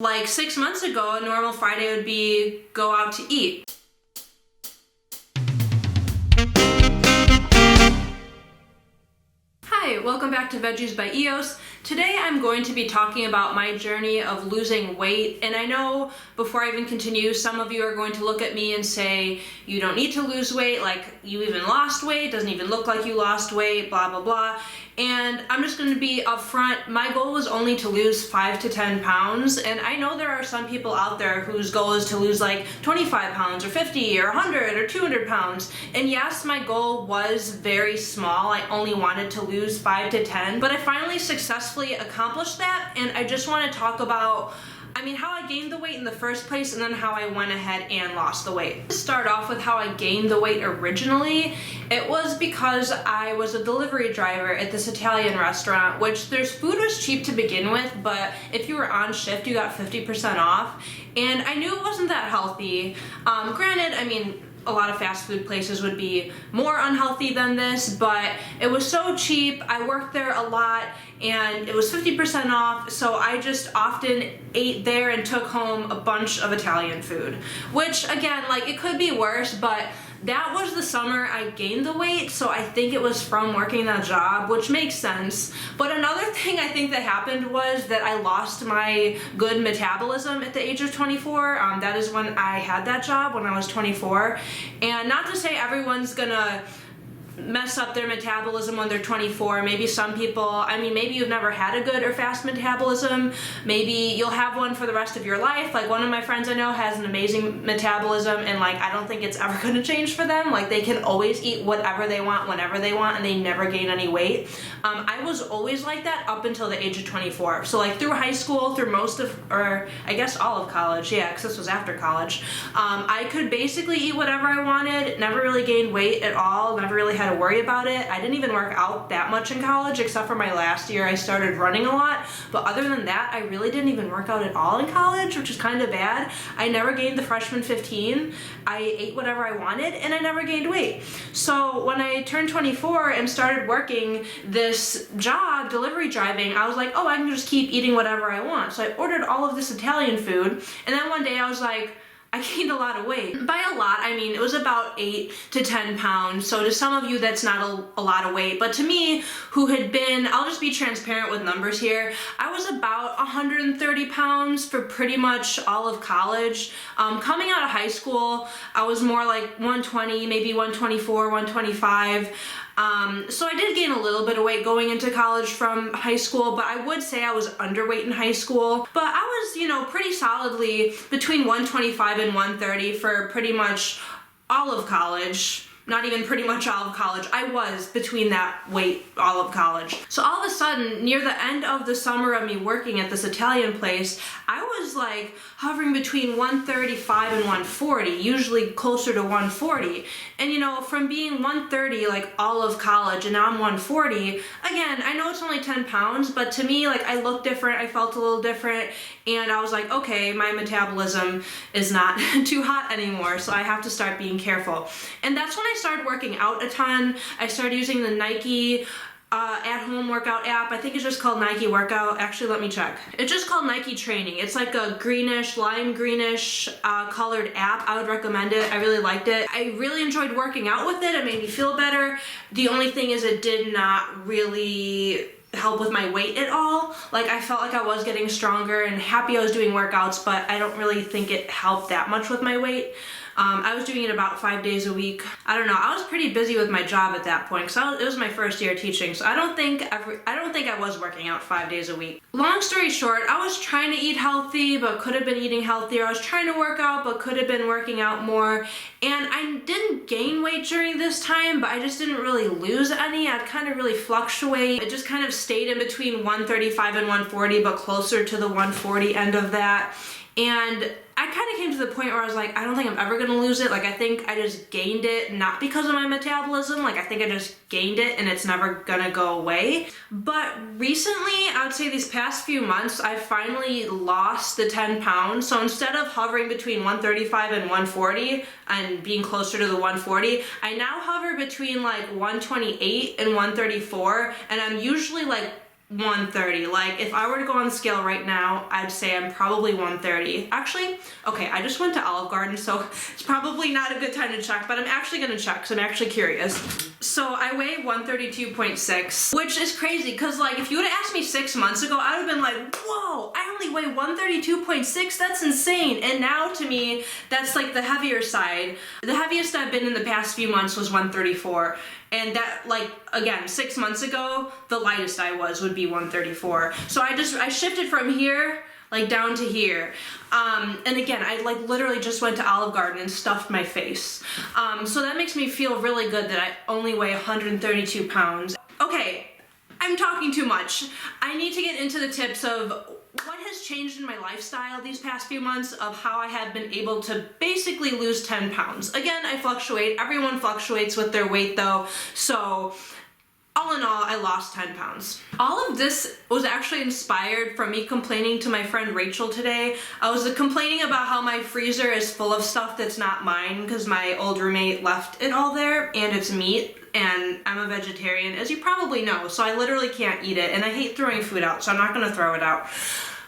Like 6 months ago, a normal Friday would be go out to eat. Hi, welcome back to Veggies by EOS. Today I'm going to be talking about my journey of losing weight, and I know before I even continue, some of you are going to look at me and say, you don't need to lose weight, like you even lost weight, doesn't even look like you lost weight, blah blah blah. And I'm just going to be upfront. My goal was only to lose 5 to 10 pounds, and I know there are some people out there whose goal is to lose like 25 pounds or 50 or 100 or 200 pounds. And yes, my goal was very small. I only wanted to lose 5 to 10, but I finally successfully accomplished that, and I just want to talk about how I gained the weight in the first place and then how I went ahead and lost the weight. To start off with how I gained the weight originally, it was because I was a delivery driver at this Italian restaurant, which their food was cheap to begin with, but if you were on shift, you got 50% off, and I knew it wasn't that healthy. Granted, a lot of fast food places would be more unhealthy than this, but it was so cheap. I worked there a lot and it was 50% off, so I just often ate there and took home a bunch of Italian food, which again, it could be worse, but that was the summer I gained the weight, so I think it was from working that job, which makes sense. But another thing I think that happened was that I lost my good metabolism at the age of 24. That is when I had that job, when I was 24. And not to say everyone's gonna mess up their metabolism when they're 24. Maybe some people, maybe you've never had a good or fast metabolism. Maybe you'll have one for the rest of your life. Like one of my friends I know has an amazing metabolism, and I don't think it's ever gonna change for them. They can always eat whatever they want, whenever they want, and they never gain any weight. I was always like that up until the age of 24. So through high school, through most of, or I guess all of college, yeah, because this was after college, I could basically eat whatever I wanted, never really gained weight at all, never really had to worry about it. I didn't even work out that much in college, except for my last year I started running a lot, but other than that I really didn't even work out at all in college, which is kind of bad. I never gained the freshman 15. I ate whatever I wanted and I never gained weight. So when I turned 24 and started working this job, delivery driving, I was like, oh, I can just keep eating whatever I want. So I ordered all of this Italian food, and then one day I was like, I gained a lot of weight. By a lot, it was about 8 to 10 pounds. So to some of you, that's not a lot of weight. But to me, who had been, I'll just be transparent with numbers here, I was about 130 pounds for pretty much all of college. Coming out of high school, I was more like 120, maybe 124, 125. So I did gain a little bit of weight going into college from high school, but I would say I was underweight in high school. But I was, pretty solidly between 125 and 130 for pretty much all of college. Not even pretty much all of college. I was between that weight all of college. So all of a sudden, near the end of the summer of me working at this Italian place, I was hovering between 135 and 140, usually closer to 140. And from being 130 all of college, and now I'm 140, again, I know it's only 10 pounds, but to me, I looked different, I felt a little different, and I was like, okay, my metabolism is not too hot anymore, so I have to start being careful. And that's when I started working out a ton. I started using the Nike at-home workout app. I think it's just called Nike Workout. Actually, let me check. It's just called Nike Training. It's like a greenish, lime greenish colored app. I would recommend it. I really liked it. I really enjoyed working out with it. It made me feel better. The only thing is it did not really help with my weight at all. I felt like I was getting stronger and happy I was doing workouts, but I don't really think it helped that much with my weight. I was doing it about 5 days a week. I don't know. I was pretty busy with my job at that point, because it was my first year teaching, so I don't think I was working out 5 days a week. Long story short, I was trying to eat healthy, but could have been eating healthier. I was trying to work out, but could have been working out more. And I didn't gain weight during this time, but I just didn't really lose any. I'd kind of really fluctuate. It just kind of stayed in between 135 and 140, but closer to the 140 end of that. And I kind of came to the point where I was like, I don't think I'm ever gonna lose it. I think I just gained it, not because of my metabolism. I think I just gained it and it's never gonna go away. But recently, I would say these past few months, I finally lost the 10 pounds. So instead of hovering between 135 and 140 and being closer to the 140, I now hover between 128 and 134. And I'm usually 130. Like, if I were to go on the scale right now, I'd say I'm probably 130. Actually, okay, I just went to Olive Garden, so it's probably not a good time to check, but I'm actually gonna check because I'm actually curious. So I weigh 132.6, which is crazy because, like, if you would have asked me 6 months ago, I would have been like, whoa, I only weigh 132.6, that's insane. And now to me, that's like the heavier side. The heaviest I've been in the past few months was 134. And that, like, again, 6 months ago, the lightest I was would be 134. So I shifted from here, like, down to here. And again, I, like, literally just went to Olive Garden and stuffed my face. So that makes me feel really good that I only weigh 132 pounds. Okay, I'm talking too much. I need to get into the tips of what has changed in my lifestyle these past few months, of how I have been able to basically lose 10 pounds. Again, I fluctuate. Everyone fluctuates with their weight though. So all in all, I lost 10 pounds. All of this was actually inspired from me complaining to my friend Rachel today. I was complaining about how my freezer is full of stuff that's not mine because my old roommate left it all there, and it's meat. And I'm a vegetarian, as you probably know, so I literally can't eat it, and I hate throwing food out, so I'm not gonna throw it out.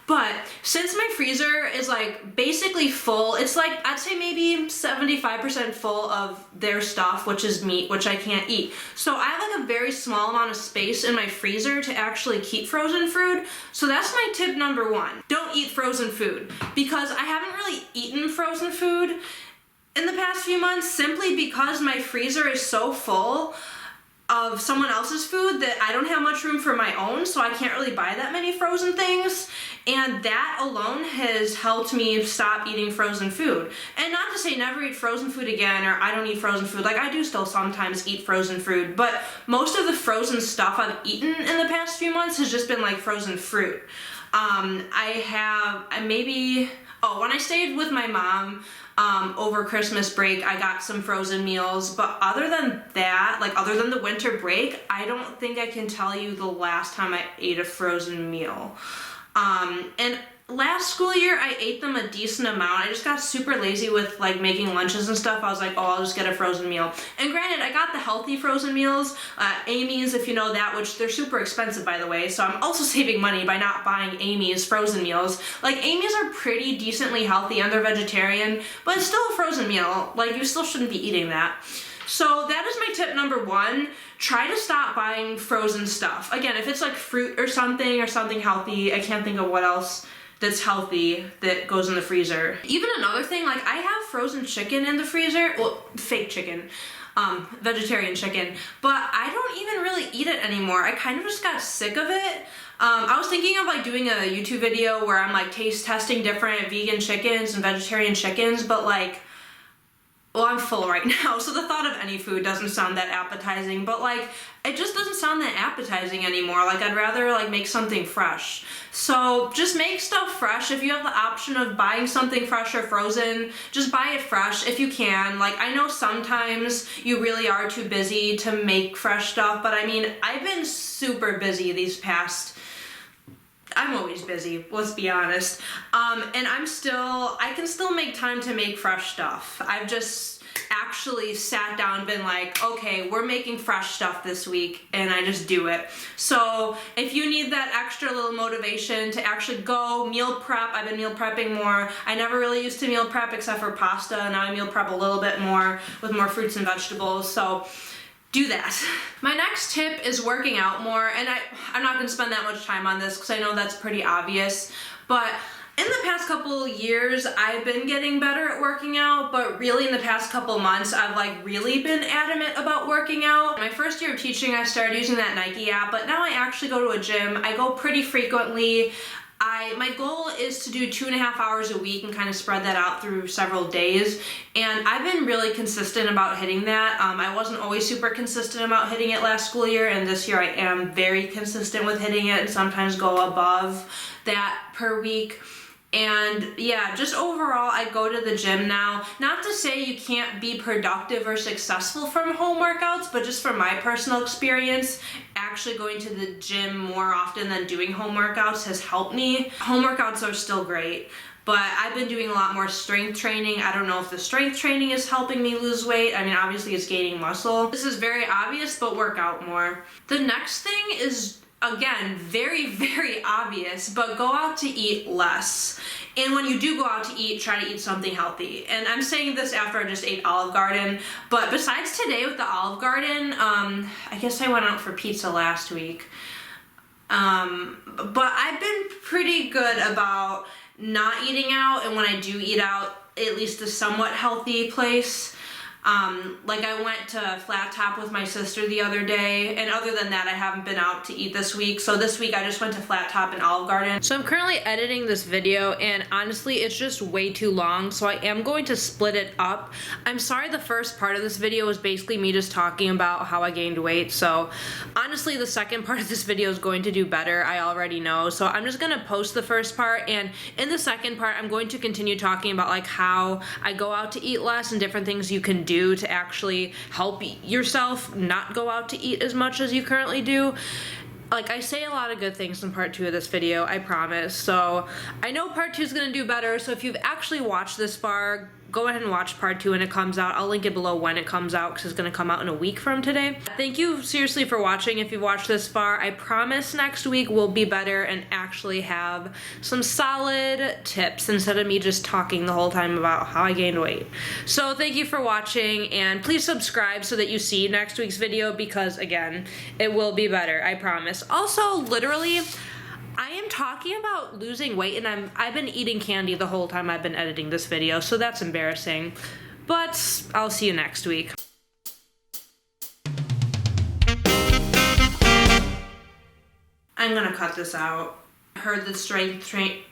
But since my freezer is like basically full, it's like, I'd say maybe 75% full of their stuff, which is meat, which I can't eat. So I have like a very small amount of space in my freezer to actually keep frozen food. So that's my tip number one. Don't eat frozen food, because I haven't really eaten frozen food in the past few months simply because my freezer is so full of someone else's food that I don't have much room for my own, so I can't really buy that many frozen things. And that alone has helped me stop eating frozen food. And not to say never eat frozen food again, or I don't eat frozen food. Like, I do still sometimes eat frozen food, but most of the frozen stuff I've eaten in the past few months has just been like frozen fruit. When I stayed with my mom over Christmas break, I got some frozen meals, but other than that, like other than the winter break, I don't think I can tell you the last time I ate a frozen meal. And last school year, I ate them a decent amount. I just got super lazy with like making lunches and stuff. I was like, oh, I'll just get a frozen meal. And granted, I got the healthy frozen meals, Amy's, if you know that, which they're super expensive, by the way. So I'm also saving money by not buying Amy's frozen meals. Like, Amy's are pretty decently healthy and they're vegetarian, but it's still a frozen meal. Like, you still shouldn't be eating that. So that is my tip number one. Try to stop buying frozen stuff. Again, if it's like fruit or something healthy, I can't think of what else that's healthy that goes in the freezer. Even another thing, like, I have frozen chicken in the freezer. Well, fake chicken, vegetarian chicken, but I don't even really eat it anymore. I kind of just got sick of it. I was thinking of like doing a YouTube video where I'm like taste testing different vegan chickens and vegetarian chickens, but like, well, I'm full right now, so the thought of any food doesn't sound that appetizing, but like, it just doesn't sound that appetizing anymore. Like, I'd rather like make something fresh. So just make stuff fresh. If you have the option of buying something fresh or frozen, just buy it fresh if you can. Like, I know sometimes you really are too busy to make fresh stuff, but I mean, I've been super busy I'm always busy, let's be honest. And I can still make time to make fresh stuff. I've just actually sat down and been like, okay, we're making fresh stuff this week, and I just do it. So if you need that extra little motivation to actually go meal prep, I've been meal prepping more. I never really used to meal prep except for pasta. Now I meal prep a little bit more with more fruits and vegetables. So do that. My next tip is working out more, and I'm not gonna spend that much time on this because I know that's pretty obvious, but in the past couple years, I've been getting better at working out, but really in the past couple months, I've like really been adamant about working out. My first year of teaching, I started using that Nike app, but now I actually go to a gym. I go pretty frequently. My goal is to do 2.5 hours a week and kind of spread that out through several days, and I've been really consistent about hitting that. I wasn't always super consistent about hitting it last school year, and this year I am very consistent with hitting it and sometimes go above that per week. And yeah, just overall, I go to the gym now. Not to say you can't be productive or successful from home workouts, but just from my personal experience, actually going to the gym more often than doing home workouts has helped me. Home workouts are still great, but I've been doing a lot more strength training. I don't know if the strength training is helping me lose weight. I mean, obviously it's gaining muscle. This is very obvious, but work out more. The next thing is again, very, very obvious, but go out to eat less. And when you do go out to eat, try to eat something healthy. And I'm saying this after I just ate Olive Garden, but besides today with the Olive Garden, I guess I went out for pizza last week. But I've been pretty good about not eating out, and when I do eat out, at least a somewhat healthy place. Like I went to Flat Top with my sister the other day, and other than that I haven't been out to eat this week. So this week I just went to Flat Top and Olive Garden. So I'm currently editing this video, and honestly it's just way too long, so I am going to split it up. I'm sorry the first part of this video was basically me just talking about how I gained weight, so honestly the second part of this video is going to do better, I already know. So I'm just gonna post the first part, and in the second part I'm going to continue talking about like how I go out to eat less and different things you can do to actually help yourself not go out to eat as much as you currently do. Like, I say a lot of good things in part 2 of this video, I promise. So I know part 2 is going to do better, so if you've actually watched this far, go ahead and watch part 2 when it comes out. I'll link it below when it comes out because it's going to come out in a week from today. Thank you seriously for watching if you've watched this far. I promise next week will be better and actually have some solid tips instead of me just talking the whole time about how I gained weight. So thank you for watching, and please subscribe so that you see next week's video because, again, it will be better, I promise. Also, literally, I am talking about losing weight, and I've been eating candy the whole time I've been editing this video, so that's embarrassing. But I'll see you next week. I'm gonna cut this out. I've heard that strength training,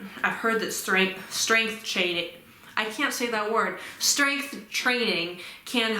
I can't say that word. Strength training can help